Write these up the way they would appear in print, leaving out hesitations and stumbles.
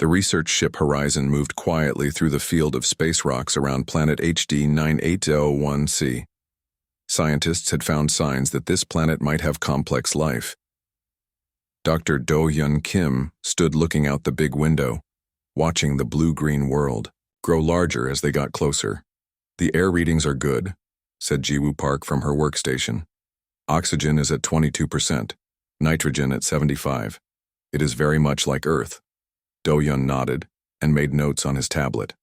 The research ship Horizon moved quietly through the field of space rocks around planet HD 9801c. Scientists had found signs that this planet might have complex life. Dr. Do-Hyun Kim stood looking out the big window, watching the blue-green world grow larger as they got closer. "The air readings are good," said Jiwoo Park from her workstation. "Oxygen is at 22%, nitrogen at 75. It is very much like Earth." Do-Hyun nodded and made notes on his tablet.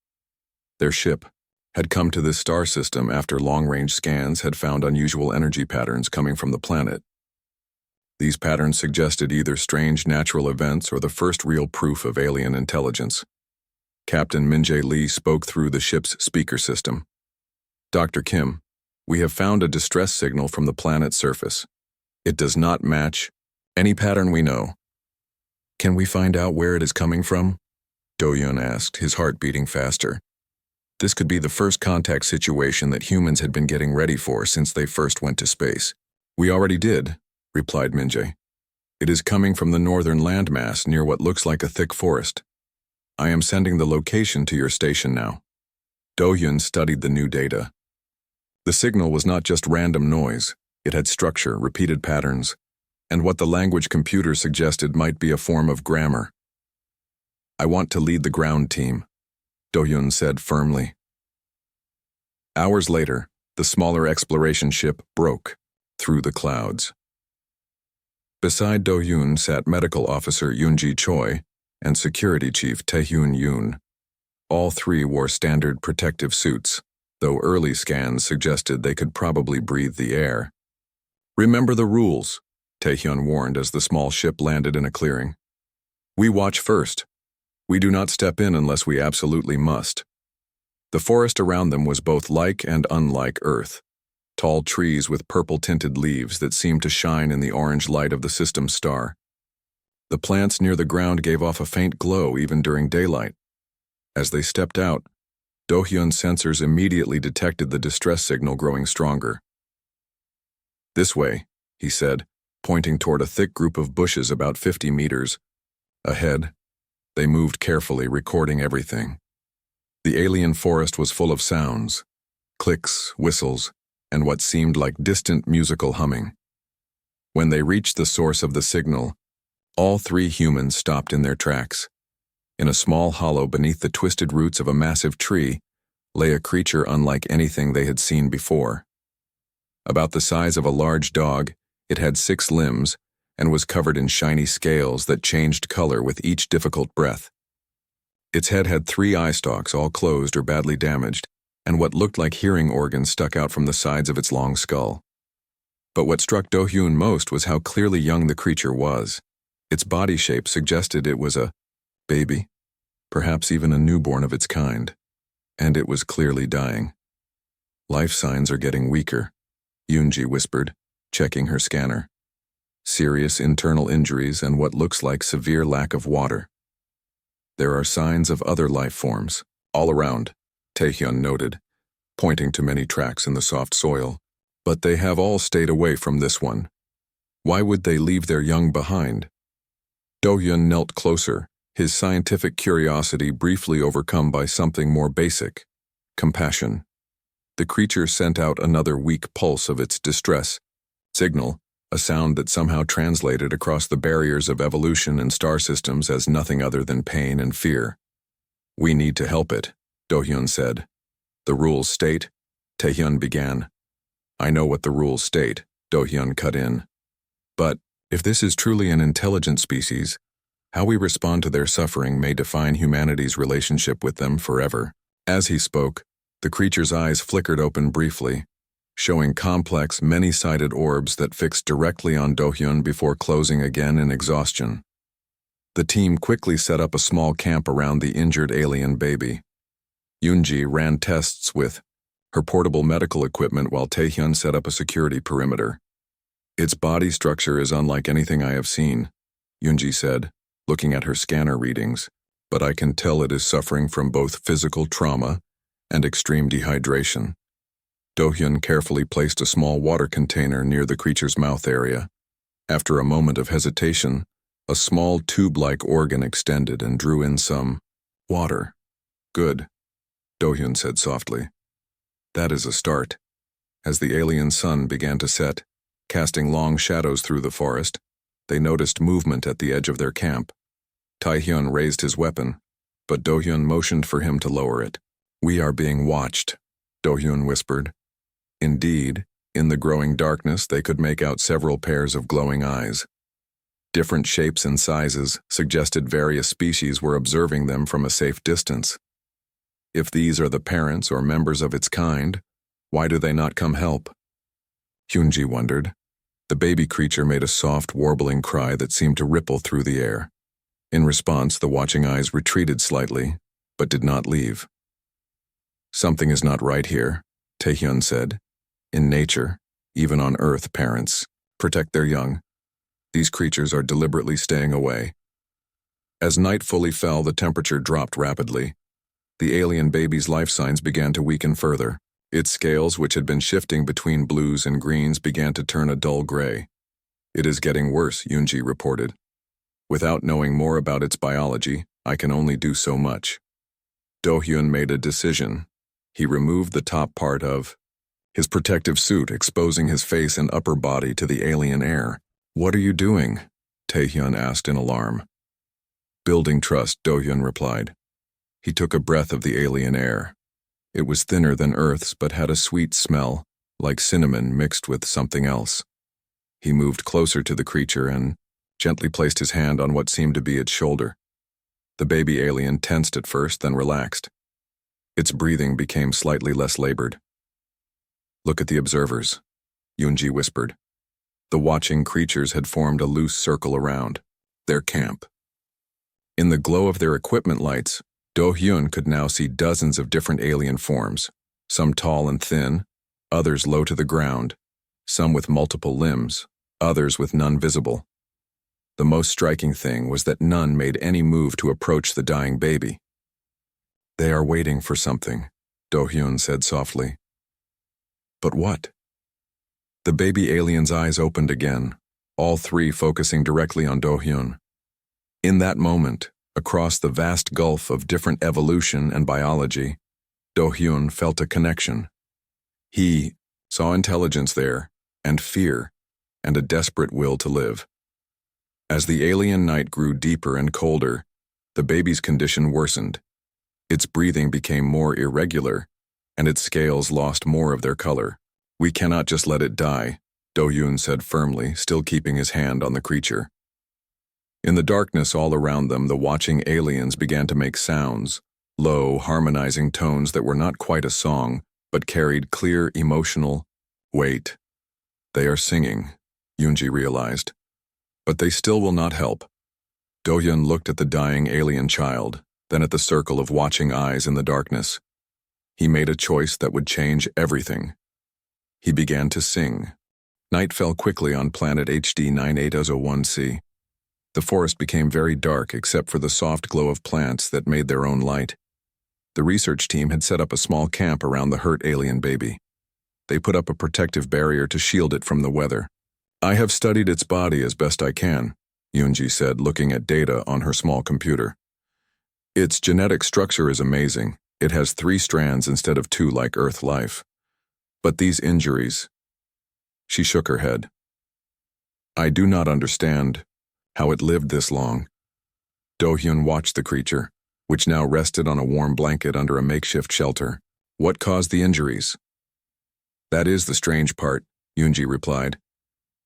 Their ship had come to this star system after long-range scans had found unusual energy patterns coming from the planet. These patterns suggested either strange natural events or the first real proof of alien intelligence. Captain Min-jae Lee spoke through the ship's speaker system. "Dr. Kim, we have found a distress signal from the planet's surface. It does not match any pattern we know. Can we find out where it is coming from?" Do-Hyun asked, his heart beating faster. This could be the first contact situation that humans had been getting ready for since they first went to space. "We already did," replied Min-jae. "It is coming from the northern landmass near what looks like a thick forest. I am sending the location to your station now." Do-Hyun studied the new data. The signal was not just random noise. It had structure, repeated patterns, and what the language computer suggested might be a form of grammar. "I want to lead the ground team," Do-Hyun said firmly. Hours later, the smaller exploration ship broke through the clouds. Beside Do-Hyun sat Medical Officer Yoon-ji Choi and Security Chief Tae-hyun Yoon. All three wore standard protective suits, though early scans suggested they could probably breathe the air. "Remember the rules," Tae-hyun warned as the small ship landed in a clearing. "We watch first. We do not step in unless we absolutely must." The forest around them was both like and unlike Earth. Tall trees with purple-tinted leaves that seemed to shine in the orange light of the system's star. The plants near the ground gave off a faint glow even during daylight. As they stepped out, Do-Hyun's sensors immediately detected the distress signal growing stronger. "This way," he said, pointing toward a thick group of bushes about 50 meters ahead. They moved carefully, recording everything. The alien forest was full of sounds, clicks, whistles, and what seemed like distant musical humming. When they reached the source of the signal, all three humans stopped in their tracks. In a small hollow beneath the twisted roots of a massive tree lay a creature unlike anything they had seen before. About the size of a large dog, it had 6 limbs and was covered in shiny scales that changed color with each difficult breath. Its head had 3 eye stalks, all closed or badly damaged, and what looked like hearing organs stuck out from the sides of its long skull. But what struck Do-Hyun most was how clearly young the creature was. Its body shape suggested it was a baby, perhaps even a newborn of its kind, and it was clearly dying. "Life signs are getting weaker," Yoon-ji whispered, checking her scanner. "Serious internal injuries and what looks like severe lack of water. There are signs of other life forms all around," Tae-hyun noted, pointing to many tracks in the soft soil, "but they have all stayed away from this one. Why would they leave their young behind?" Do-Hyun knelt closer, his scientific curiosity briefly overcome by something more basic: compassion. The creature sent out another weak pulse of its distress signal, a sound that somehow translated across the barriers of evolution and star systems as nothing other than pain and fear. "We need to help it," Do-Hyun said. "The rules state," Tae-hyun began. "I know what the rules state," Do-Hyun cut in. "But if this is truly an intelligent species, how we respond to their suffering may define humanity's relationship with them forever." As he spoke, the creature's eyes flickered open briefly, showing complex, many-sided orbs that fixed directly on Do-Hyun before closing again in exhaustion. The team quickly set up a small camp around the injured alien baby. Yoon-ji ran tests with her portable medical equipment while Tae-hyun set up a security perimeter. "Its body structure is unlike anything I have seen," Yoon-ji said, looking at her scanner readings, "but I can tell it is suffering from both physical trauma and extreme dehydration." Do-Hyun carefully placed a small water container near the creature's mouth area. After a moment of hesitation, A small tube-like organ extended and drew in some water. Good, Do-hyun said softly. That is a start. As the alien sun began to set, casting long shadows through the forest, they noticed movement at the edge of their camp. Tae-hyun raised his weapon, but Do-hyun motioned for him to lower it. We are being watched, Do-hyun whispered. Indeed, in the growing darkness they could make out several pairs of glowing eyes. Different shapes and sizes suggested various species were observing them from a safe distance. If these are the parents or members of its kind, why do they not come help? Hyunji wondered. The baby creature made a soft, warbling cry that seemed to ripple through the air. In response, the watching eyes retreated slightly, but did not leave. Something is not right here, Tae-hyun said. In nature, even on Earth, parents protect their young. These creatures are deliberately staying away. As night fully fell, the temperature dropped rapidly. The alien baby's life signs began to weaken further. Its scales, which had been shifting between blues and greens, began to turn a dull gray. It is getting worse, Yoonji reported. Without knowing more about its biology, I can only do so much. Do-hyun made a decision. He removed the top part of his protective suit, exposing his face and upper body to the alien air. What are you doing? Tae-hyun asked in alarm. Building trust, Do-hyun replied. He took a breath of the alien air. It was thinner than Earth's, but had a sweet smell, like cinnamon mixed with something else. He moved closer to the creature and gently placed his hand on what seemed to be its shoulder. The baby alien tensed at first, then relaxed. Its breathing became slightly less labored. Look at the observers, Yoonji whispered. The watching creatures had formed a loose circle around their camp. In the glow of their equipment lights, Do-hyun could now see dozens of different alien forms, some tall and thin, others low to the ground, some with multiple limbs, others with none visible. The most striking thing was that none made any move to approach the dying baby. They are waiting for something, Do-hyun said softly. But what? The baby alien's eyes opened again, all three focusing directly on Do-hyun. In that moment, across the vast gulf of different evolution and biology, Do-hyun felt a connection. He saw intelligence there, and fear, and a desperate will to live. As the alien night grew deeper and colder, the baby's condition worsened. Its breathing became more irregular, and its scales lost more of their color. We cannot just let it die, Do-hyun said firmly, still keeping his hand on the creature. In the darkness all around them, the watching aliens began to make sounds, low, harmonizing tones that were not quite a song, but carried clear, emotional weight. They are singing, Yoonji realized. But they still will not help. Do-hyun looked at the dying alien child, then at the circle of watching eyes in the darkness. He made a choice that would change everything. He began to sing. Night fell quickly on planet HD 9801C. The forest became very dark except for the soft glow of plants that made their own light. The research team had set up a small camp around the hurt alien baby. They put up a protective barrier to shield it from the weather. I have studied its body as best I can, Yoonji said, looking at data on her small computer. Its genetic structure is amazing. It has 3 strands instead of 2 like Earth life. But these injuries... She shook her head. I do not understand how it lived this long. Do-hyun watched the creature, which now rested on a warm blanket under a makeshift shelter. What caused the injuries? That is the strange part, Yoonji replied.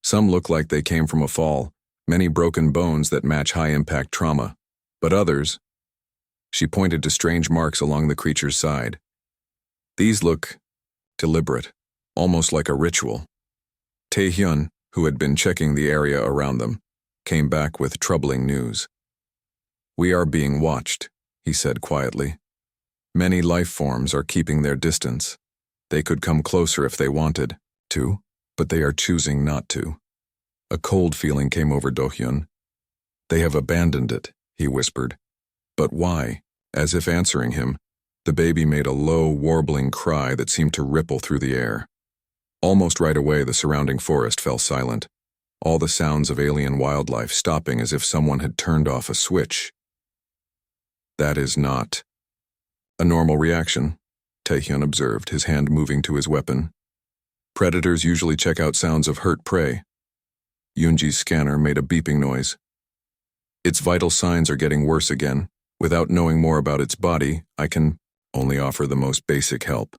Some look like they came from a fall, many broken bones that match high-impact trauma. But others... She pointed to strange marks along the creature's side. These look deliberate, almost like a ritual. Tae-hyun, who had been checking the area around them, came back with troubling news. We are being watched, he said quietly. Many life forms are keeping their distance. They could come closer if they wanted to, but they are choosing not to. A cold feeling came over Do-hyun. They have abandoned it, he whispered. But why? As if answering him, the baby made a low, warbling cry that seemed to ripple through the air. Almost right away, the surrounding forest fell silent. all the sounds of alien wildlife stopping as if someone had turned off a switch. That is not a normal reaction, Taehyun observed, his hand moving to his weapon. Predators usually check out sounds of hurt prey. Yoonji's scanner made a beeping noise. Its vital signs are getting worse again. Without knowing more about its body, I can only offer the most basic help.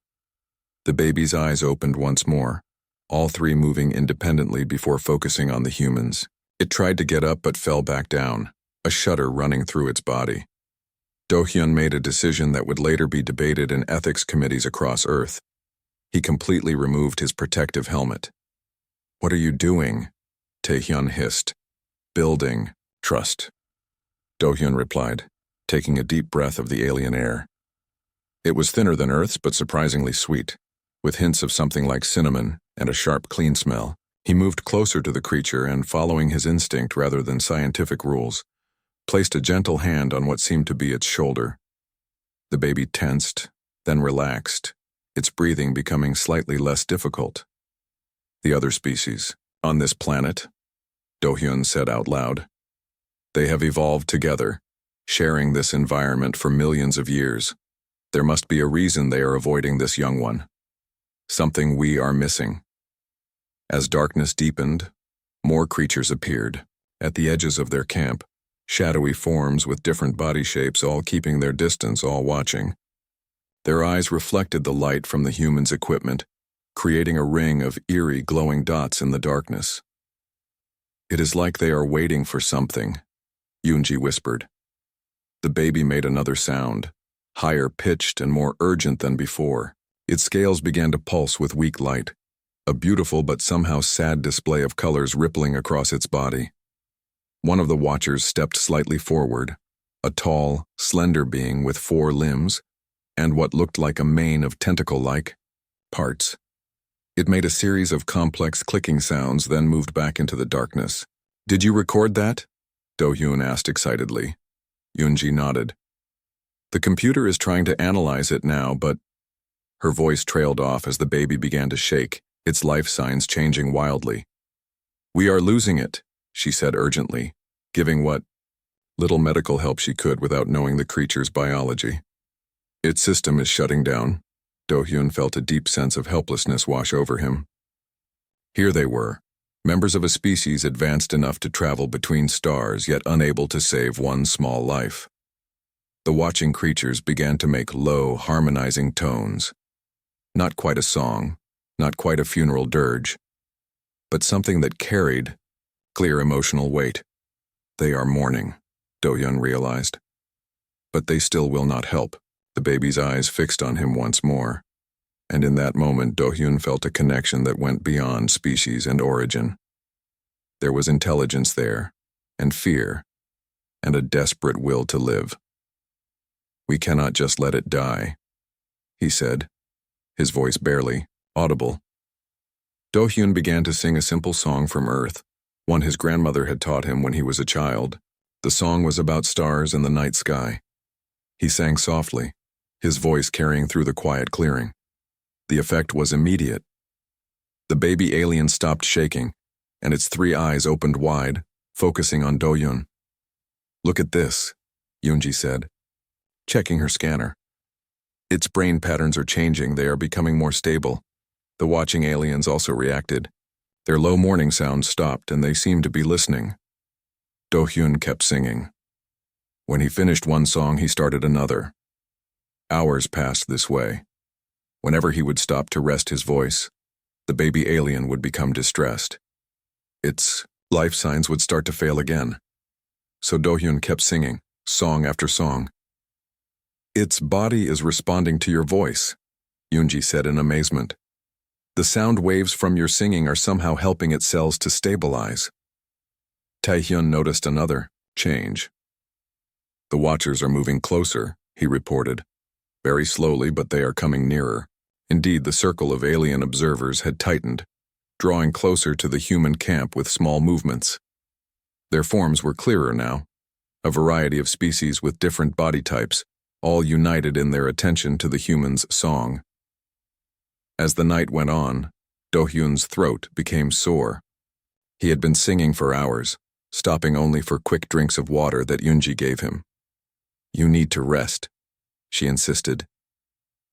The baby's eyes opened once more, all three moving independently before focusing on the humans. It tried to get up but fell back down, a shudder running through its body. Do-hyun made a decision that would later be debated in ethics committees across Earth. He completely removed his protective helmet. "What are you doing?" Taehyun hissed. "Building trust," Do-hyun replied, taking a deep breath of the alien air. It was thinner than Earth's but surprisingly sweet, with hints of something like cinnamon and a sharp, clean smell. He moved closer to the creature and, following his instinct rather than scientific rules, placed a gentle hand on what seemed to be its shoulder. The baby tensed, then relaxed, its breathing becoming slightly less difficult. "The other species, on this planet," Do-hyun said out loud. "They have evolved together, sharing this environment for millions of years. There must be a reason they are avoiding this young one. Something we are missing." As darkness deepened, more creatures appeared, at the edges of their camp, shadowy forms with different body shapes, all keeping their distance, all watching. Their eyes reflected the light from the humans' equipment, creating a ring of eerie, glowing dots in the darkness. "It is like they are waiting for something," Yoonji whispered. The baby made another sound, higher pitched and more urgent than before. Its scales began to pulse with weak light, a beautiful but somehow sad display of colors rippling across its body. One of the watchers stepped slightly forward, a tall, slender being with 4 limbs and what looked like a mane of tentacle-like parts. It made a series of complex clicking sounds, then moved back into the darkness. "Did you record that?" Do-hyun asked excitedly. Yoonji nodded. "The computer is trying to analyze it now, but—" Her voice trailed off as the baby began to shake, its life signs changing wildly. "We are losing it," she said urgently, giving what little medical help she could without knowing the creature's biology. "Its system is shutting down." Do-hyun felt a deep sense of helplessness wash over him. Here they were, members of a species advanced enough to travel between stars, yet unable to save one small life. The watching creatures began to make low, harmonizing tones. Not quite a song, not quite a funeral dirge, but something that carried clear emotional weight. "They are mourning," Do-hyun realized. "But they still will not help." The baby's eyes fixed on him once more, and in that moment Do-hyun felt a connection that went beyond species and origin. There was intelligence there, and fear, and a desperate will to live. "We cannot just let it die," he said, his voice barely audible. Do-hyun began to sing a simple song from Earth, one his grandmother had taught him when he was a child. The song was about stars and the night sky. He sang softly, his voice carrying through the quiet clearing. The effect was immediate. The baby alien stopped shaking, and its 3 eyes opened wide, focusing on Do-hyun. "Look at this," Yoonji said, checking her scanner. "Its brain patterns are changing, they are becoming more stable." The watching aliens also reacted. Their low mourning sounds stopped, and they seemed to be listening. Do-hyun kept singing. When he finished one song, he started another. Hours passed this way. Whenever he would stop to rest his voice, the baby alien would become distressed. Its life signs would start to fail again. So Do-hyun kept singing, song after song. "Its body is responding to your voice," Yoonji said in amazement. "The sound waves from your singing are somehow helping its cells to stabilize." Taehyun noticed another change. "The watchers are moving closer," he reported. "Very slowly, but they are coming nearer." Indeed, the circle of alien observers had tightened, drawing closer to the human camp with small movements. Their forms were clearer now, a variety of species with different body types, all united in their attention to the human's song. As the night went on, Do-hyun's throat became sore. He had been singing for hours, stopping only for quick drinks of water that Yunji gave him. "You need to rest," she insisted.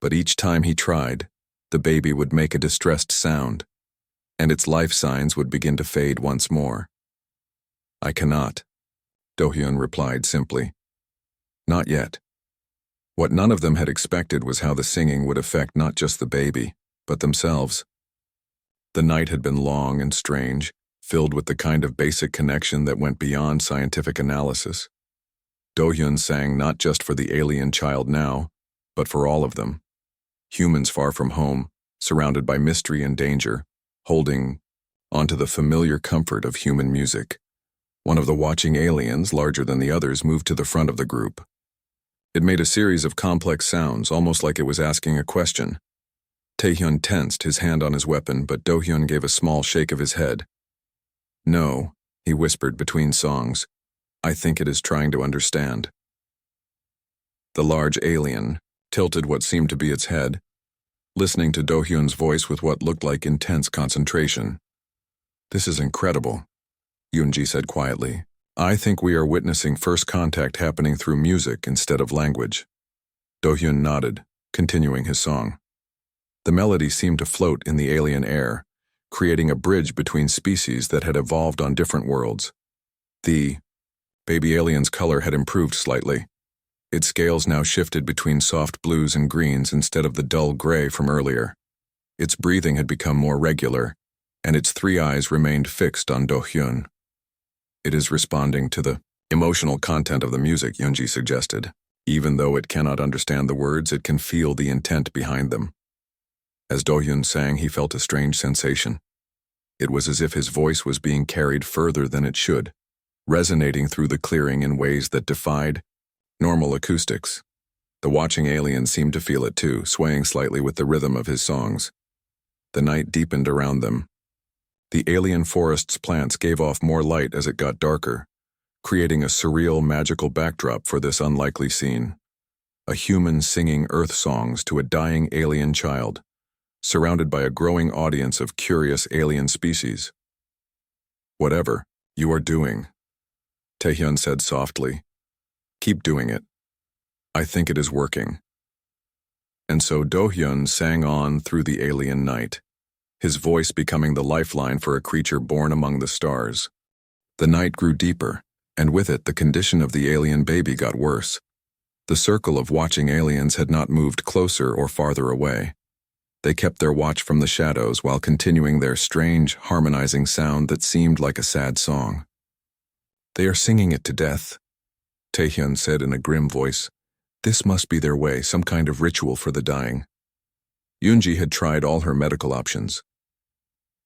But each time he tried, the baby would make a distressed sound, and its life signs would begin to fade once more. "I cannot," Do-hyun replied simply. "Not yet." What none of them had expected was how the singing would affect not just the baby, but themselves. The night had been long and strange, filled with the kind of basic connection that went beyond scientific analysis. Do-hyun sang not just for the alien child now, but for all of them. Humans far from home, surrounded by mystery and danger, holding onto the familiar comfort of human music. One of the watching aliens, larger than the others, moved to the front of the group. It made a series of complex sounds, almost like it was asking a question. Taehyun tensed, his hand on his weapon, but Do-hyun gave a small shake of his head. "No," he whispered between songs. "I think it is trying to understand." The large alien tilted what seemed to be its head, listening to Do-hyun's voice with what looked like intense concentration. "This is incredible," Yoonji said quietly. "I think we are witnessing first contact happening through music instead of language." Do-hyun nodded, continuing his song. The melody seemed to float in the alien air, creating a bridge between species that had evolved on different worlds. The baby alien's color had improved slightly. Its scales now shifted between soft blues and greens instead of the dull gray from earlier. Its breathing had become more regular, and its three eyes remained fixed on Do-hyun. "It is responding to the emotional content of the music," Yoonji suggested. "Even though it cannot understand the words, it can feel the intent behind them." As Do-hyun sang, he felt a strange sensation. It was as if his voice was being carried further than it should, resonating through the clearing in ways that defied normal acoustics. The watching aliens seemed to feel it too, swaying slightly with the rhythm of his songs. The night deepened around them. The alien forest's plants gave off more light as it got darker, creating a surreal, magical backdrop for this unlikely scene. A human singing earth songs to a dying alien child, surrounded by a growing audience of curious alien species. "Whatever you are doing," Taehyun said softly, "keep doing it. I think it is working." And so Do-hyun sang on through the alien night, his voice becoming the lifeline for a creature born among the stars. The night grew deeper, and with it the condition of the alien baby got worse. The circle of watching aliens had not moved closer or farther away. They kept their watch from the shadows while continuing their strange, harmonizing sound that seemed like a sad song. "They are singing it to death," Taehyun said in a grim voice. "This must be their way, some kind of ritual for the dying." Yoonji had tried all her medical options.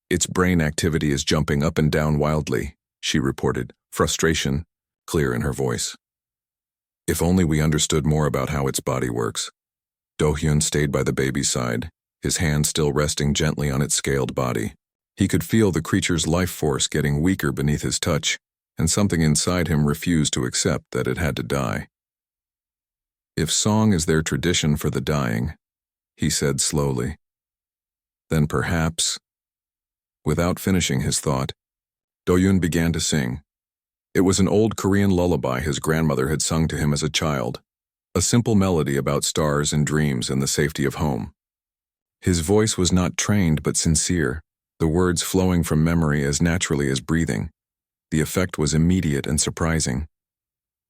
"Its brain activity is jumping up and down wildly," she reported, frustration clear in her voice. "If only we understood more about how its body works." Do-hyun stayed by the baby's side, his hand still resting gently on its scaled body. He could feel the creature's life force getting weaker beneath his touch, and something inside him refused to accept that it had to die. "If song is their tradition for the dying," he said slowly, "then perhaps—" Without finishing his thought, Do-hyun began to sing. It was an old Korean lullaby his grandmother had sung to him as a child, a simple melody about stars and dreams and the safety of home. His voice was not trained but sincere, the words flowing from memory as naturally as breathing. The effect was immediate and surprising.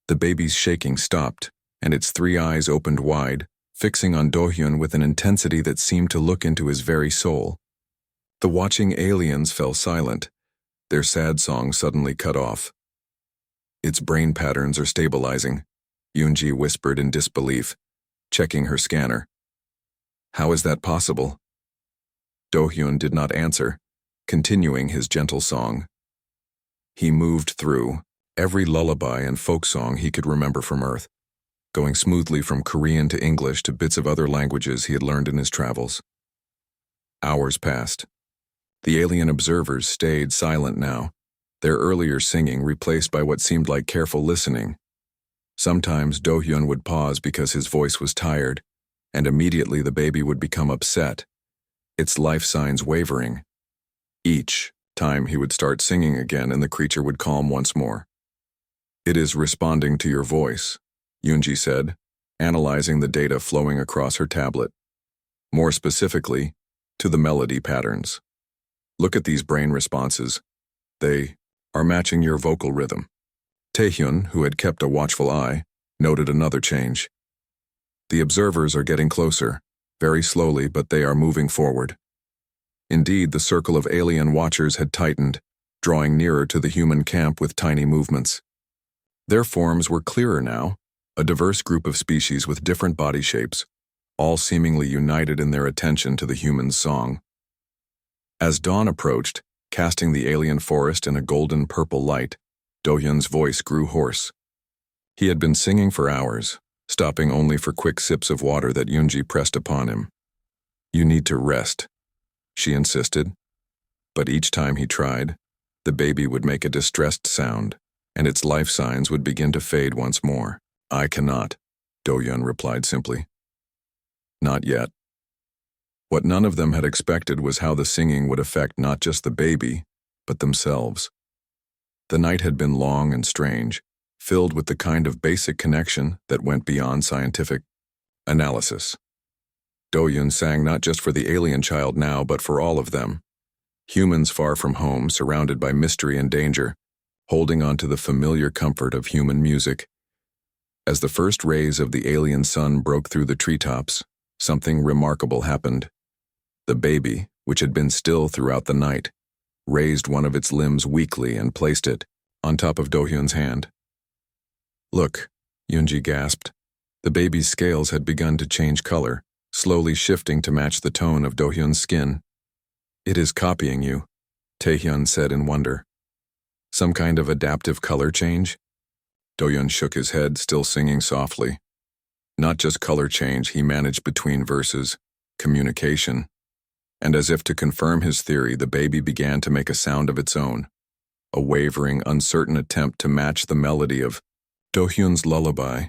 The baby's shaking stopped, and its three eyes opened wide, fixing on Do-hyun with an intensity that seemed to look into his very soul. The watching aliens fell silent, their sad song suddenly cut off. "Its brain patterns are stabilizing," Yoonji whispered in disbelief, checking her scanner. "How is that possible?" Do-hyun did not answer, continuing his gentle song. He moved through every lullaby and folk song he could remember from Earth, going smoothly from Korean to English to bits of other languages he had learned in his travels. Hours passed. The alien observers stayed silent now, their earlier singing replaced by what seemed like careful listening. Sometimes Do-hyun would pause because his voice was tired, and immediately the baby would become upset, its life signs wavering. Each time he would start singing again and the creature would calm once more. "It is responding to your voice," Yunji said, analyzing the data flowing across her tablet. "More specifically, to the melody patterns. Look at these brain responses. They are matching your vocal rhythm." Taehyun, who had kept a watchful eye, noted another change. "The observers are getting closer, very slowly, but they are moving forward." Indeed, the circle of alien watchers had tightened, drawing nearer to the human camp with tiny movements. Their forms were clearer now, a diverse group of species with different body shapes, all seemingly united in their attention to the human's song. As dawn approached, casting the alien forest in a golden-purple light, Do-hyun's voice grew hoarse. He had been singing for hours, stopping only for quick sips of water that Yunji pressed upon him. "You need to rest," she insisted. But each time he tried, the baby would make a distressed sound, and its life signs would begin to fade once more. "I cannot," Do-hyun replied simply. "Not yet." What none of them had expected was how the singing would affect not just the baby, but themselves. The night had been long and strange, filled with the kind of basic connection that went beyond scientific analysis. Do-hyun sang not just for the alien child now, but for all of them. Humans far from home, surrounded by mystery and danger, holding on to the familiar comfort of human music. As the first rays of the alien sun broke through the treetops, something remarkable happened. The baby, which had been still throughout the night, raised one of its limbs weakly and placed it on top of Do-hyun's hand. "Look," Yunji gasped. The baby's scales had begun to change color, slowly shifting to match the tone of Do-hyun's skin. "It is copying you," Taehyun said in wonder. "Some kind of adaptive color change?" Do-hyun shook his head, still singing softly. Not just color change, he managed between verses, communication. And as if to confirm his theory, the baby began to make a sound of its own, a wavering, uncertain attempt to match the melody of Do-hyun's lullaby.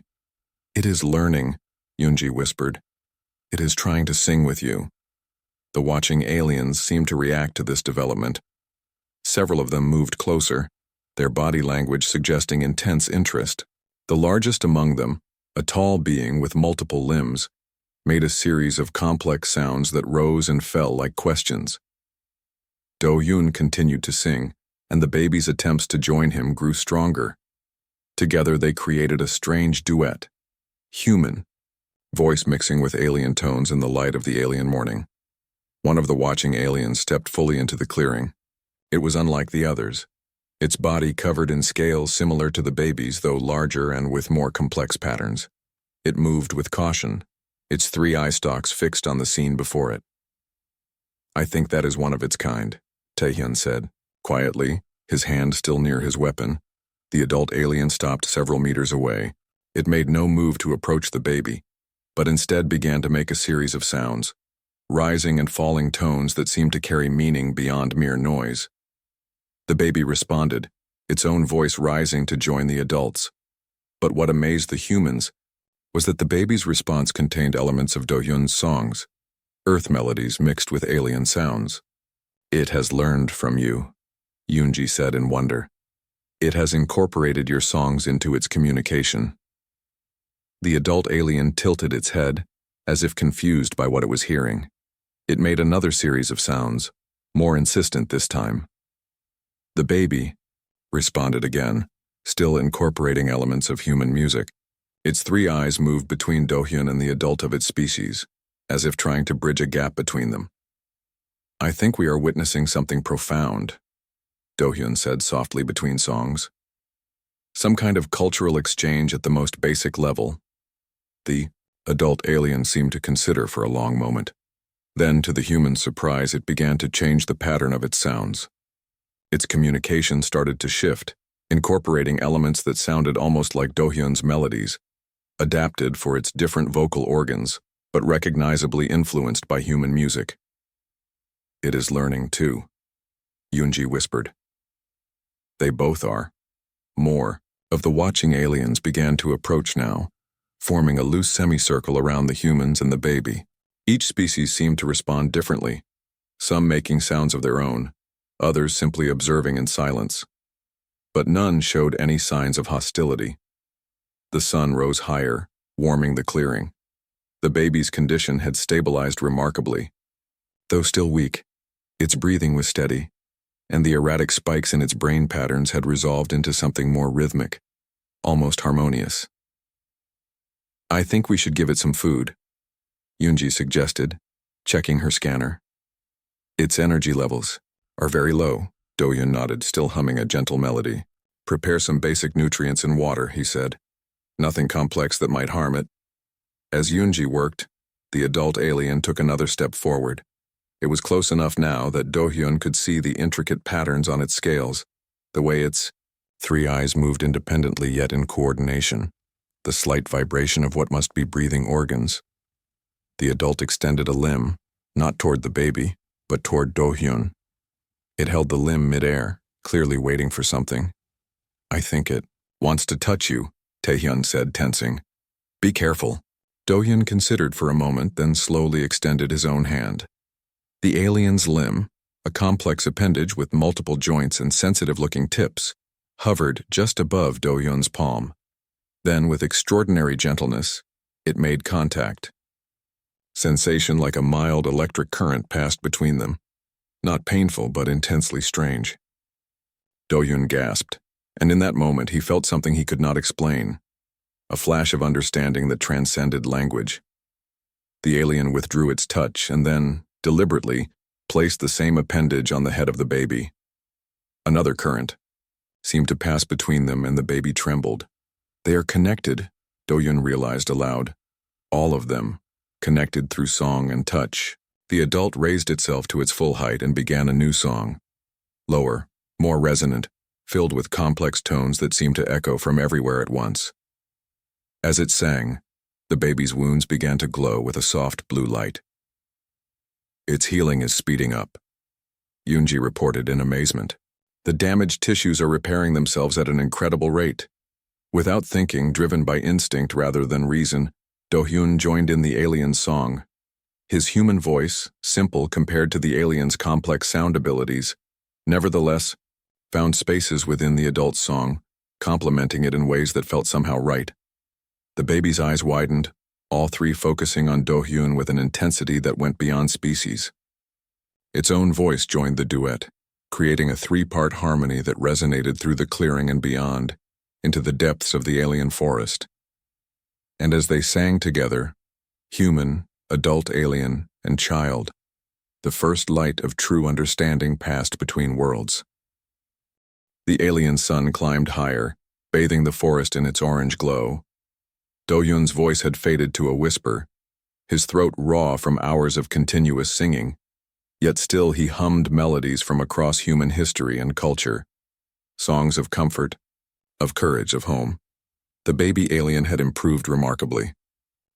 "It is learning," Yunji whispered. "It is trying to sing with you." The watching aliens seemed to react to this development. Several of them moved closer, their body language suggesting intense interest. The largest among them, a tall being with multiple limbs, made a series of complex sounds that rose and fell like questions. Do-hyun continued to sing, and the baby's attempts to join him grew stronger. Together they created a strange duet. Human, voice mixing with alien tones in the light of the alien morning. One of the watching aliens stepped fully into the clearing. It was unlike the others. Its body covered in scales similar to the baby's, though larger and with more complex patterns. It moved with caution, its 3 eye stalks fixed on the scene before it. "I think that is one of its kind," Taehyun said, quietly, his hand still near his weapon. The adult alien stopped several meters away. It made no move to approach the baby, but instead began to make a series of sounds, rising and falling tones that seemed to carry meaning beyond mere noise. The baby responded, its own voice rising to join the adults. But what amazed the humans was that the baby's response contained elements of Do-hyun's songs, earth melodies mixed with alien sounds. "It has learned from you," Yunji said in wonder. "It has incorporated your songs into its communication." The adult alien tilted its head, as if confused by what it was hearing. It made another series of sounds, more insistent this time. "The baby," responded again, still incorporating elements of human music. Its 3 eyes moved between Do-hyun and the adult of its species, as if trying to bridge a gap between them. "I think we are witnessing something profound," Do-hyun said softly between songs. "Some kind of cultural exchange at the most basic level." The adult alien seemed to consider for a long moment. Then, to the human's surprise, it began to change the pattern of its sounds. Its communication started to shift, incorporating elements that sounded almost like Do-hyun's melodies, adapted for its different vocal organs, but recognizably influenced by human music. "It is learning, too," Yunji whispered. "They both are." More of the watching aliens began to approach now, forming a loose semicircle around the humans and the baby. Each species seemed to respond differently, some making sounds of their own, others simply observing in silence. But none showed any signs of hostility. The sun rose higher, warming the clearing. The baby's condition had stabilized remarkably. Though still weak, its breathing was steady, and the erratic spikes in its brain patterns had resolved into something more rhythmic, almost harmonious. "I think we should give it some food," Yunji suggested, checking her scanner. "Its energy levels are very low," Dohyun nodded, still humming a gentle melody. "Prepare some basic nutrients and water," he said. "Nothing complex that might harm it." As Yunji worked, the adult alien took another step forward. It was close enough now that Dohyun could see the intricate patterns on its scales, the way its 3 eyes moved independently yet in coordination, the slight vibration of what must be breathing organs. The adult extended a limb, not toward the baby, but toward Dohyun. It held the limb midair, clearly waiting for something. "I think it wants to touch you," Taehyun said, tensing. "Be careful." Dohyun considered for a moment, then slowly extended his own hand. The alien's limb, a complex appendage with multiple joints and sensitive-looking tips, hovered just above Dohyun's palm. Then, with extraordinary gentleness, it made contact. Sensation like a mild electric current passed between them. Not painful, but intensely strange. Dohyun gasped, and in that moment he felt something he could not explain. A flash of understanding that transcended language. The alien withdrew its touch and then, deliberately, placed the same appendage on the head of the baby. Another current seemed to pass between them, and the baby trembled. "They are connected," Dohyun realized aloud. "All of them, connected through song and touch." The adult raised itself to its full height and began a new song. Lower, more resonant, filled with complex tones that seemed to echo from everywhere at once. As it sang, the baby's wounds began to glow with a soft blue light. "Its healing is speeding up," Yunji reported in amazement. "The damaged tissues are repairing themselves at an incredible rate." Without thinking, driven by instinct rather than reason, Dohyun joined in the alien's song. His human voice, simple compared to the alien's complex sound abilities, nevertheless, found spaces within the adult's song, complementing it in ways that felt somehow right. The baby's eyes widened, all three focusing on Dohyun with an intensity that went beyond species. Its own voice joined the duet, creating a 3-part harmony that resonated through the clearing and beyond, into the depths of the alien forest. And as they sang together, human, adult alien, and child, the first light of true understanding passed between worlds. The alien sun climbed higher, bathing the forest in its orange glow. Dohyun's voice had faded to a whisper, his throat raw from hours of continuous singing, yet still he hummed melodies from across human history and culture, songs of comfort, of courage, of home. The baby alien had improved remarkably.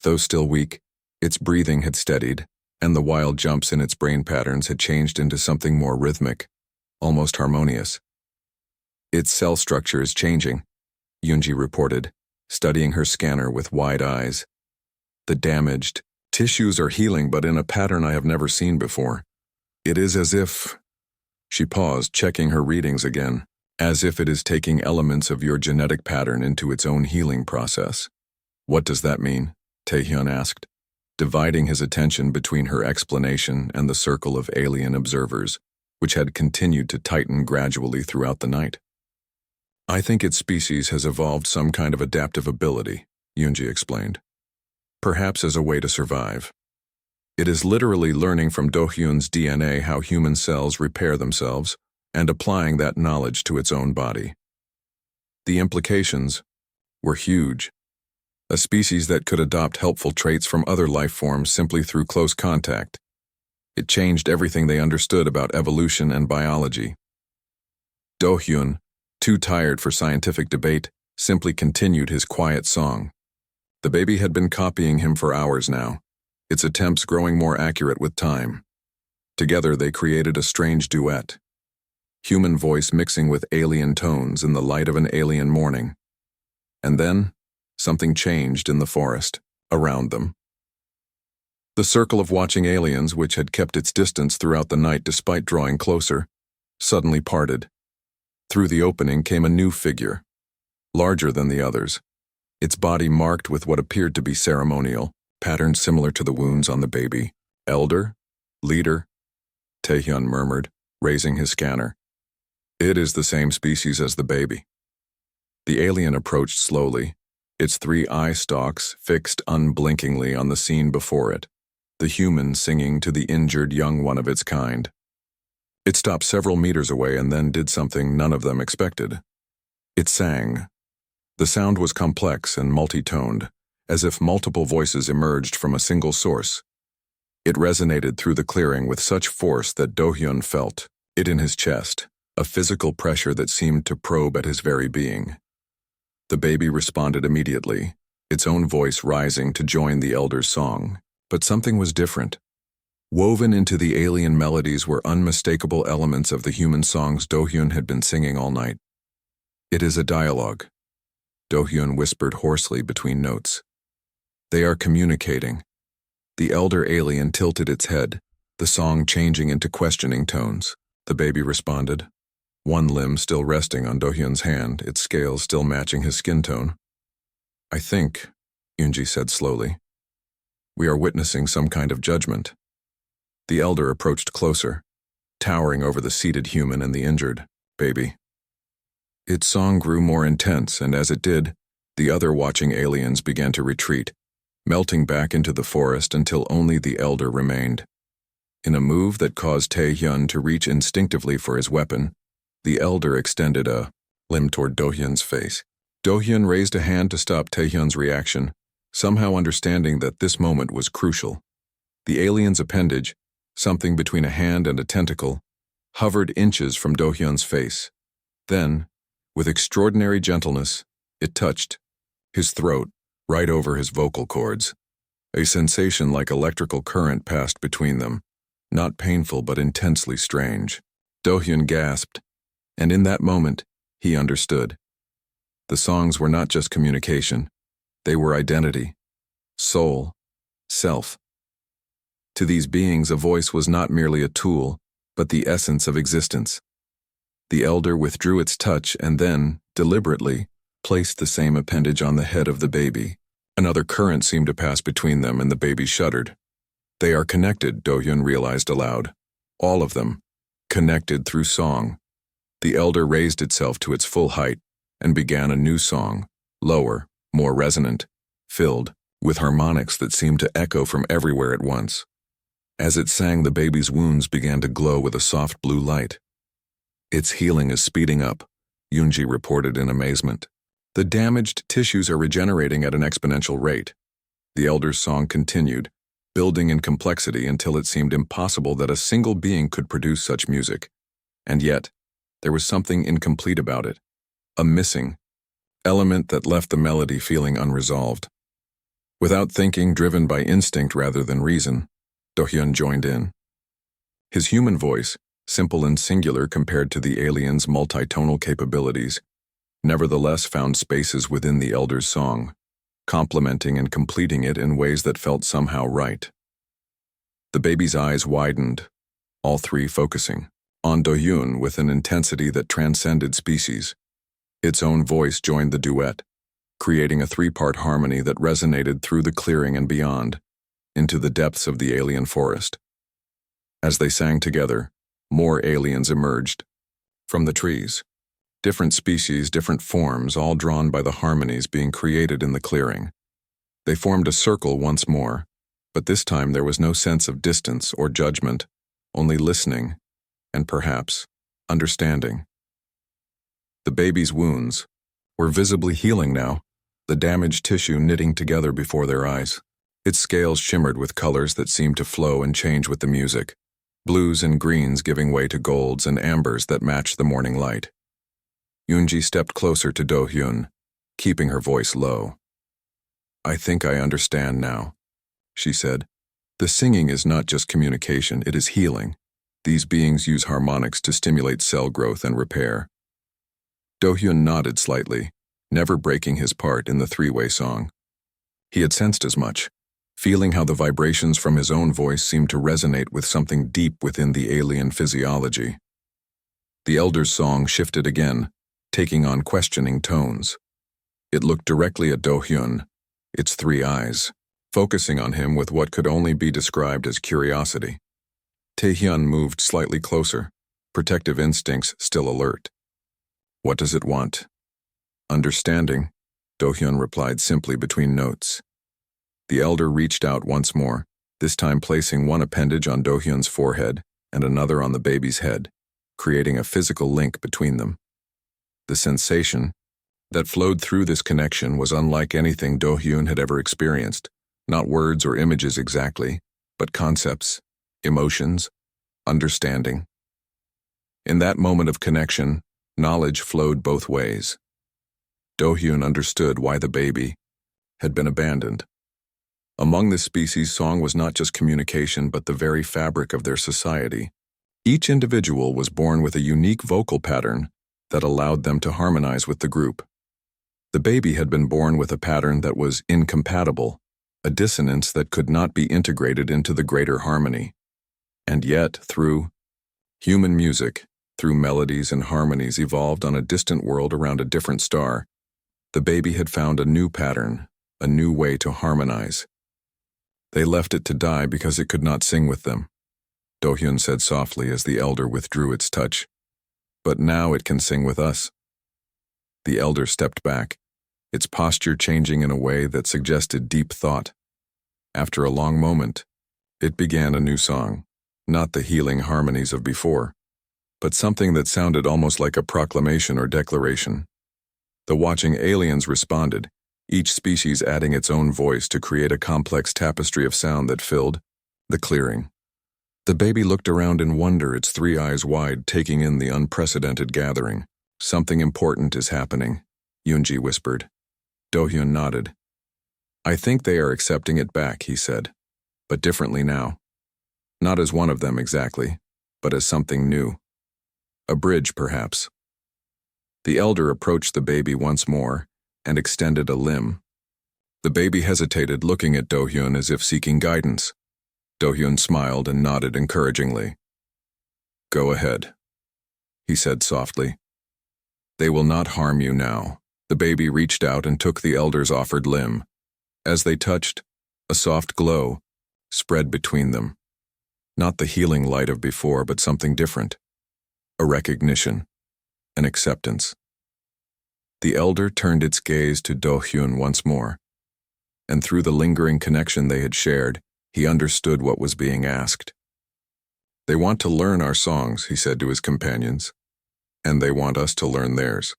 Though still weak, its breathing had steadied, and the wild jumps in its brain patterns had changed into something more rhythmic, almost harmonious. "Its cell structure is changing," Yunji reported, studying her scanner with wide eyes. "The damaged tissues are healing, but in a pattern I have never seen before. It is as if..." She paused, checking her readings again. "As if it is taking elements of your genetic pattern into its own healing process." "What does that mean?" Taehyun asked, dividing his attention between her explanation and the circle of alien observers, which had continued to tighten gradually throughout the night. "I think its species has evolved some kind of adaptive ability," Yunji explained. "Perhaps as a way to survive. It is literally learning from Dohyun's DNA how human cells repair themselves and applying that knowledge to its own body." The implications were huge. A species that could adopt helpful traits from other life forms simply through close contact. It changed everything they understood about evolution and biology. Dohyun, too tired for scientific debate, simply continued his quiet song. The baby had been copying him for hours now, its attempts growing more accurate with time. Together they created a strange duet. Human voice mixing with alien tones in the light of an alien morning. And then, something changed in the forest, around them. The circle of watching aliens, which had kept its distance throughout the night despite drawing closer, suddenly parted. Through the opening came a new figure, larger than the others, its body marked with what appeared to be ceremonial, patterns similar to the wounds on the baby. Elder? Leader? Taehyun murmured, raising his scanner. It is the same species as the baby. The alien approached slowly, its 3 eye stalks fixed unblinkingly on the scene before it, the human singing to the injured young one of its kind. It stopped several meters away and then did something none of them expected. It sang. The sound was complex and multi-toned, as if multiple voices emerged from a single source. It resonated through the clearing with such force that Do-hyun felt it in his chest, a physical pressure that seemed to probe at his very being. The baby responded immediately, its own voice rising to join the elder's song. But something was different. Woven into the alien melodies were unmistakable elements of the human songs Do-hyun had been singing all night. It is a dialogue, Do-hyun whispered hoarsely between notes. They are communicating. The elder alien tilted its head, the song changing into questioning tones. The baby responded, one limb still resting on Do-hyun's hand, its scales still matching his skin tone. I think, Yoonji said slowly, we are witnessing some kind of judgment. The elder approached closer, towering over the seated human and the injured baby. Its song grew more intense, and as it did, the other watching aliens began to retreat, melting back into the forest until only the elder remained. In a move that caused Taehyun to reach instinctively for his weapon, the elder extended a limb toward Do-hyun's face. Do-hyun raised a hand to stop Taehyun's reaction, somehow understanding that this moment was crucial. The alien's appendage, something between a hand and a tentacle, hovered inches from Do-hyun's face. Then, with extraordinary gentleness, it touched his throat, right over his vocal cords. A sensation like electrical current passed between them, not painful but intensely strange. Do-hyun gasped, and in that moment, he understood. The songs were not just communication. They were identity, soul, self. To these beings, a voice was not merely a tool, but the essence of existence. The elder withdrew its touch and then, deliberately, placed the same appendage on the head of the baby. Another current seemed to pass between them and the baby shuddered. They are connected, Do-hyun realized aloud. All of them, connected through song. The elder raised itself to its full height and began a new song, lower, more resonant, filled with harmonics that seemed to echo from everywhere at once. As it sang, the baby's wounds began to glow with a soft blue light. Its healing is speeding up, Yoonji reported in amazement. The damaged tissues are regenerating at an exponential rate. The elder's song continued, building in complexity until it seemed impossible that a single being could produce such music. And yet, there was something incomplete about it, a missing element that left the melody feeling unresolved. Without thinking, driven by instinct rather than reason, Do-hyun joined in. His human voice, simple and singular compared to the alien's multitonal capabilities, nevertheless found spaces within the elder's song, complementing and completing it in ways that felt somehow right. The baby's eyes widened, all three focusing on Do-hyun with an intensity that transcended species. Its own voice joined the duet, creating a 3-part harmony that resonated through the clearing and beyond, into the depths of the alien forest. As they sang together, more aliens emerged from the trees. Different species, different forms, all drawn by the harmonies being created in the clearing. They formed a circle once more, but this time there was no sense of distance or judgment, only listening and perhaps understanding. The baby's wounds were visibly healing now, the damaged tissue knitting together before their eyes. Its scales shimmered with colors that seemed to flow and change with the music, blues and greens giving way to golds and ambers that matched the morning light. Yoonji stepped closer to Do-hyun, keeping her voice low. I think I understand now, she said. The singing is not just communication, it is healing. These beings use harmonics to stimulate cell growth and repair. Do-hyun nodded slightly, never breaking his part in the 3-way song. He had sensed as much, feeling how the vibrations from his own voice seemed to resonate with something deep within the alien physiology. The elder's song shifted again, taking on questioning tones. It looked directly at Do-hyun, its three eyes, focusing on him with what could only be described as curiosity. Tae-hyun moved slightly closer, protective instincts still alert. "What does it want?" "Understanding," Do-hyun replied simply between notes. The elder reached out once more, this time placing one appendage on Do-hyun's forehead and another on the baby's head, creating a physical link between them. The sensation that flowed through this connection was unlike anything Do-hyun had ever experienced, not words or images exactly, but concepts, emotions, understanding. In that moment of connection, knowledge flowed both ways. Do-hyun understood why the baby had been abandoned. Among this species, song was not just communication but the very fabric of their society. Each individual was born with a unique vocal pattern that allowed them to harmonize with the group. The baby had been born with a pattern that was incompatible, a dissonance that could not be integrated into the greater harmony. And yet, through human music, through melodies and harmonies evolved on a distant world around a different star, the baby had found a new pattern, a new way to harmonize. They left it to die because it could not sing with them, Do-hyun said softly as the elder withdrew its touch. "But now it can sing with us." The elder stepped back, its posture changing in a way that suggested deep thought. After a long moment, it began a new song, not the healing harmonies of before, but something that sounded almost like a proclamation or declaration. The watching aliens responded, each species adding its own voice to create a complex tapestry of sound that filled the clearing. The baby looked around in wonder, its three eyes wide, taking in the unprecedented gathering. "Something important is happening," Yoonji whispered. Do-hyun nodded. "I think they are accepting it back," he said, "but differently now. Not as one of them exactly, but as something new. A bridge, perhaps." The elder approached the baby once more and extended a limb. The baby hesitated, looking at Do-hyun as if seeking guidance. Do-hyun smiled and nodded encouragingly. "Go ahead," he said softly. "They will not harm you now." The baby reached out and took the elder's offered limb. As they touched, a soft glow spread between them. Not the healing light of before, but something different. A recognition, an acceptance. The elder turned its gaze to Do-hyun once more, and through the lingering connection they had shared, he understood what was being asked. "They want to learn our songs," he said to his companions, "and they want us to learn theirs."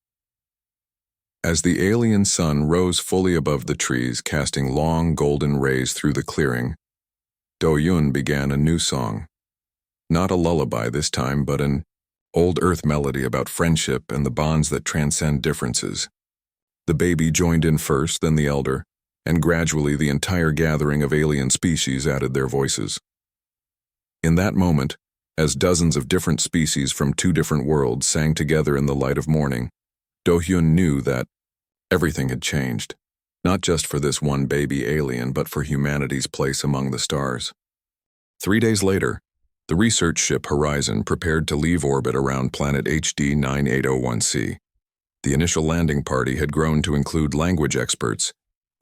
As the alien sun rose fully above the trees, casting long golden rays through the clearing, Do-hyun began a new song. Not a lullaby this time, but an old earth melody about friendship and the bonds that transcend differences. The baby joined in first, then the elder, and gradually the entire gathering of alien species added their voices. In that moment, as dozens of different species from two different worlds sang together in the light of morning, Do-hyun knew that everything had changed, not just for this one baby alien, but for humanity's place among the stars. 3 days later, the research ship Horizon prepared to leave orbit around planet HD 9801C. The initial landing party had grown to include language experts,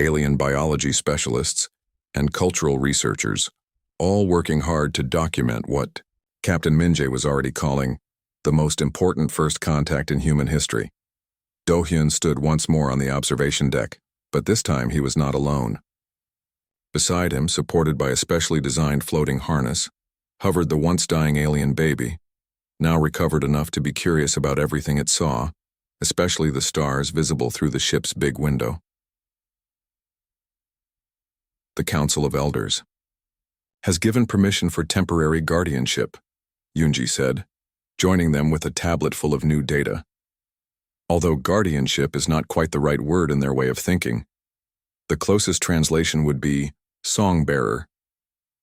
alien biology specialists, and cultural researchers, all working hard to document what Captain Minjae was already calling the most important first contact in human history. Do-hyun stood once more on the observation deck, but this time he was not alone. Beside him, supported by a specially designed floating harness, hovered the once-dying alien baby, now recovered enough to be curious about everything it saw, especially the stars visible through the ship's big window. The Council of Elders has given permission for temporary guardianship, Yoonji said, joining them with a tablet full of new data. Although guardianship is not quite the right word in their way of thinking, the closest translation would be song-bearer.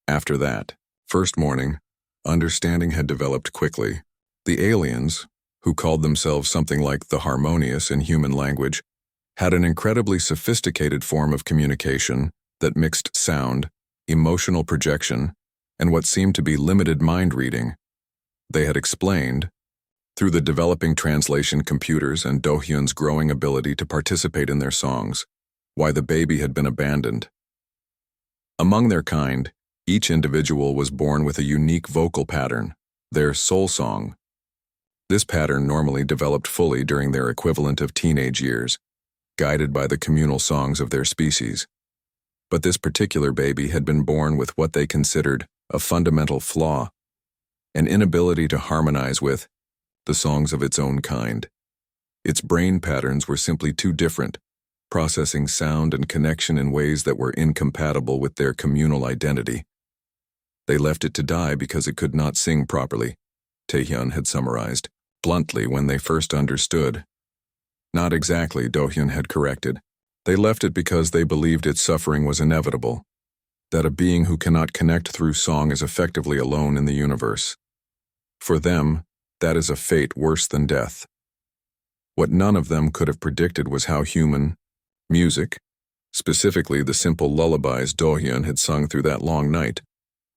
After that first morning, understanding had developed quickly. The aliens, who called themselves something like the harmonious in human language, had an incredibly sophisticated form of communication that mixed sound, emotional projection, and what seemed to be limited mind reading. They had explained Through the developing translation computers and Do-hyun's growing ability to participate in their songs, why the baby had been abandoned. Among their kind, each individual was born with a unique vocal pattern, their soul song. This pattern normally developed fully during their equivalent of teenage years, guided by the communal songs of their species. But this particular baby had been born with what they considered a fundamental flaw, an inability to harmonize with the songs of its own kind. Its brain patterns were simply too different, processing sound and connection in ways that were incompatible with their communal identity. They left it to die because it could not sing properly, Taehyun had summarized, bluntly when they first understood. Not exactly, Do-hyun had corrected. They left it because they believed its suffering was inevitable, that a being who cannot connect through song is effectively alone in the universe. For them, that is a fate worse than death. What none of them could have predicted was how human music, specifically the simple lullabies Do-hyun had sung through that long night,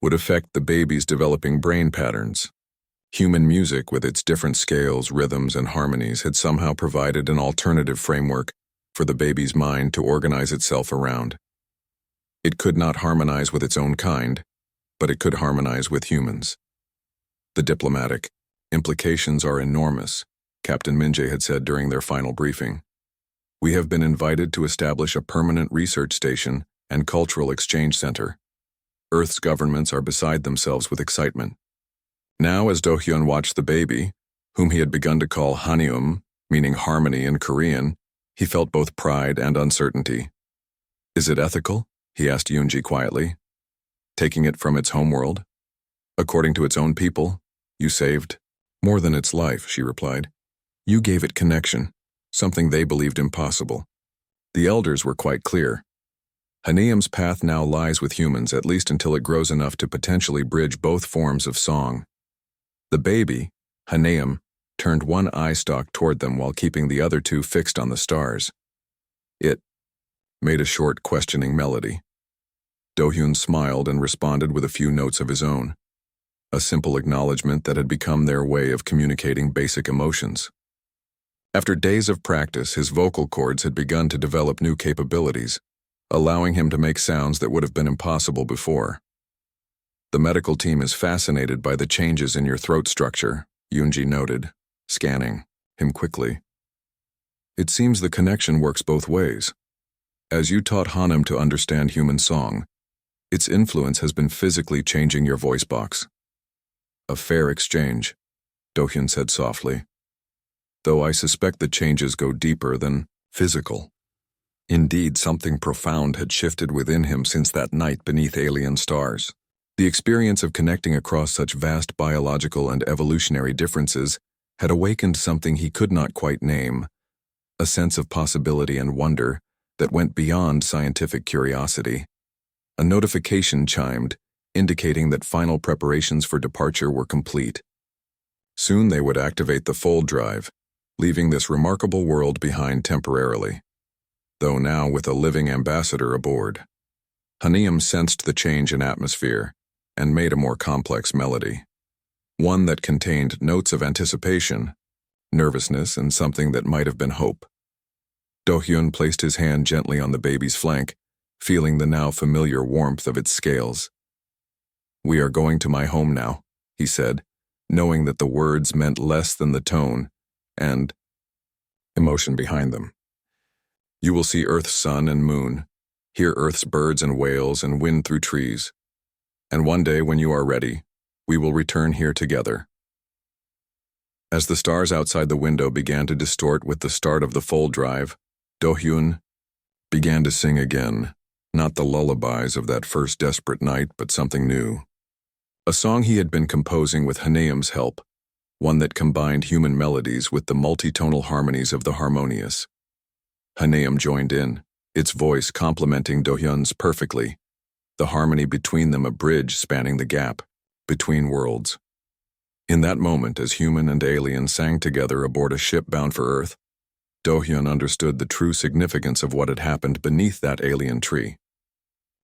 would affect the baby's developing brain patterns. Human music, with its different scales, rhythms, and harmonies, had somehow provided an alternative framework for the baby's mind to organize itself around. It could not harmonize with its own kind, but it could harmonize with humans. The diplomatic implications are enormous, Captain Minjae had said during their final briefing. We have been invited to establish a permanent research station and cultural exchange center. Earth's governments are beside themselves with excitement. Now, as Do-hyun watched the baby, whom he had begun to call Hanium, meaning harmony in Korean, he felt both pride and uncertainty. Is it ethical? He asked Yoonji quietly. Taking it from its homeworld? According to its own people, you saved more than its life, she replied. You gave it connection, something they believed impossible. The elders were quite clear. Hanium's path now lies with humans, at least until it grows enough to potentially bridge both forms of song. The baby, Hanium, turned one eye stalk toward them while keeping the other two fixed on the stars. It made a short, questioning melody. Do-hyun smiled and responded with a few notes of his own, a simple acknowledgement that had become their way of communicating basic emotions. After days of practice, his vocal cords had begun to develop new capabilities, allowing him to make sounds that would have been impossible before. The medical team is fascinated by the changes in your throat structure, Yoonji noted, scanning him quickly. It seems the connection works both ways. As you taught Hanum to understand human song, its influence has been physically changing your voice box. A fair exchange, Do-hyun said softly, though I suspect the changes go deeper than physical. Indeed, something profound had shifted within him since that night beneath alien stars. The experience of connecting across such vast biological and evolutionary differences had awakened something he could not quite name, a sense of possibility and wonder that went beyond scientific curiosity. A notification chimed, indicating that final preparations for departure were complete. Soon they would activate the fold drive, leaving this remarkable world behind temporarily, though now with a living ambassador aboard. Hanium sensed the change in atmosphere and made a more complex melody, one that contained notes of anticipation, nervousness, and something that might have been hope. Do-hyun placed his hand gently on the baby's flank, feeling the now familiar warmth of its scales. We are going to my home now, he said, knowing that the words meant less than the tone and emotion behind them. You will see Earth's sun and moon, hear Earth's birds and whales and wind through trees. And one day when you are ready, we will return here together. As the stars outside the window began to distort with the start of the fold drive, Do-hyun began to sing again, not the lullabies of that first desperate night, but something new. A song he had been composing with Hanium's help, one that combined human melodies with the multitonal harmonies of the harmonious. Hanium joined in, its voice complementing Do-hyun's perfectly, the harmony between them a bridge spanning the gap between worlds. In that moment, as human and alien sang together aboard a ship bound for Earth, Do-hyun understood the true significance of what had happened beneath that alien tree.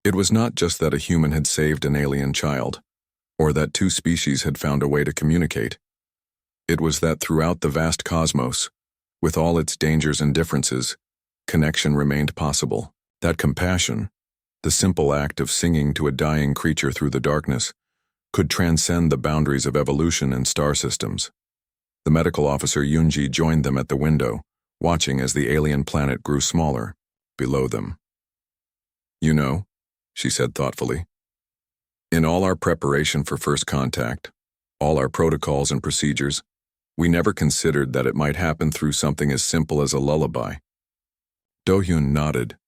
It was not just that a human had saved an alien child, or that two species had found a way to communicate. It was that throughout the vast cosmos, with all its dangers and differences, connection remained possible. That compassion, the simple act of singing to a dying creature through the darkness, could transcend the boundaries of evolution and star systems. The medical officer Yunji joined them at the window, watching as the alien planet grew smaller, below them. "You know," she said thoughtfully, "in all our preparation for first contact, all our protocols and procedures, we never considered that it might happen through something as simple as a lullaby." Do-hyun nodded.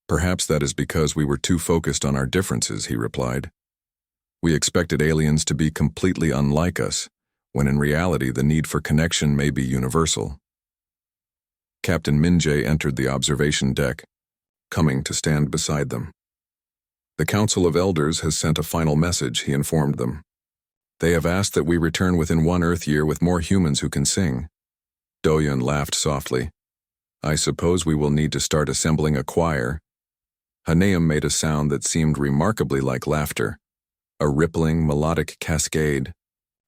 "Perhaps that is because we were too focused on our differences," he replied. "We expected aliens to be completely unlike us, when in reality the need for connection may be universal." Captain Min-jae entered the observation deck, coming to stand beside them. "The Council of Elders has sent a final message," he informed them. "They have asked that we return within 1 Earth year with more humans who can sing." Do-hyun laughed softly. "I suppose we will need to start assembling a choir." Hanaeum made a sound that seemed remarkably like laughter, a rippling, melodic cascade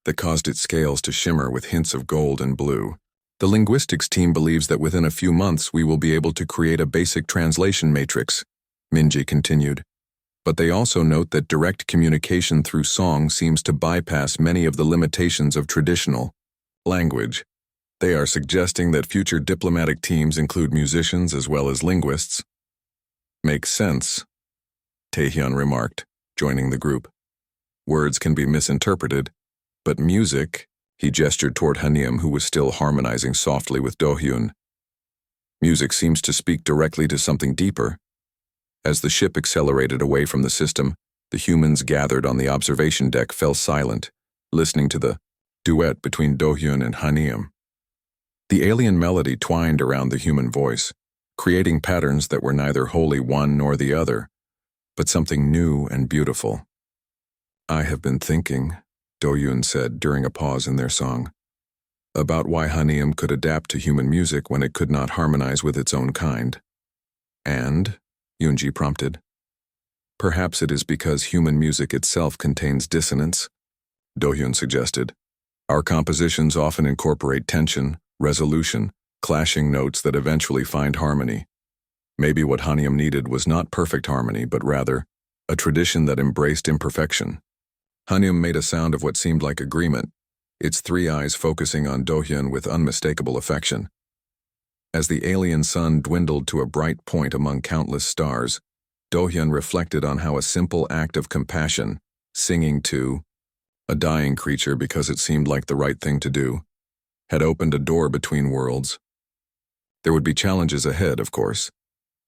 that caused its scales to shimmer with hints of gold and blue. "The linguistics team believes that within a few months we will be able to create a basic translation matrix," Min-jae continued. "But they also note that direct communication through song seems to bypass many of the limitations of traditional language. They are suggesting that future diplomatic teams include musicians as well as linguists." "Makes sense," Taehyun remarked, joining the group. "Words can be misinterpreted, but music," he gestured toward Hanaeum, who was still harmonizing softly with Do-hyun. "Music seems to speak directly to something deeper." As the ship accelerated away from the system, the humans gathered on the observation deck fell silent, listening to the duet between Do-hyun and Hanaeum. The alien melody twined around the human voice, creating patterns that were neither wholly one nor the other, but something new and beautiful. "I have been thinking," Do-hyun said during a pause in their song, "about why Hanaeum could adapt to human music when it could not harmonize with its own kind." "And?" Yoonji prompted. "Perhaps it is because human music itself contains dissonance," Do-hyun suggested. "Our compositions often incorporate tension, resolution, clashing notes that eventually find harmony. Maybe what Hanaeum needed was not perfect harmony, but rather a tradition that embraced imperfection." Hanaeum made a sound of what seemed like agreement, its 3 eyes focusing on Do-hyun with unmistakable affection. As the alien sun dwindled to a bright point among countless stars, Do-hyun reflected on how a simple act of compassion, singing to a dying creature because it seemed like the right thing to do, had opened a door between worlds. There would be challenges ahead, of course.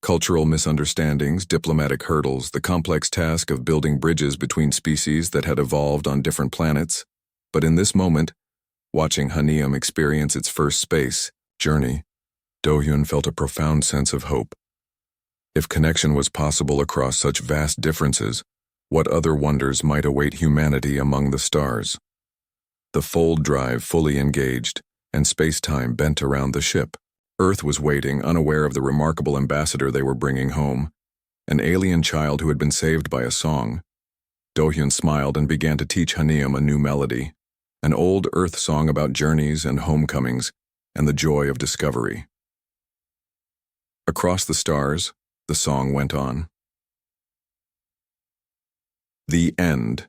Cultural misunderstandings, diplomatic hurdles, the complex task of building bridges between species that had evolved on different planets. But in this moment, watching Hanaeum experience its first space journey, Do-hyun felt a profound sense of hope. If connection was possible across such vast differences, what other wonders might await humanity among the stars? The fold drive fully engaged, and space-time bent around the ship. Earth was waiting, unaware of the remarkable ambassador they were bringing home, an alien child who had been saved by a song. Do-hyun smiled and began to teach Hanaeum a new melody, an old Earth song about journeys and homecomings and the joy of discovery. Across the stars, the song went on. The end.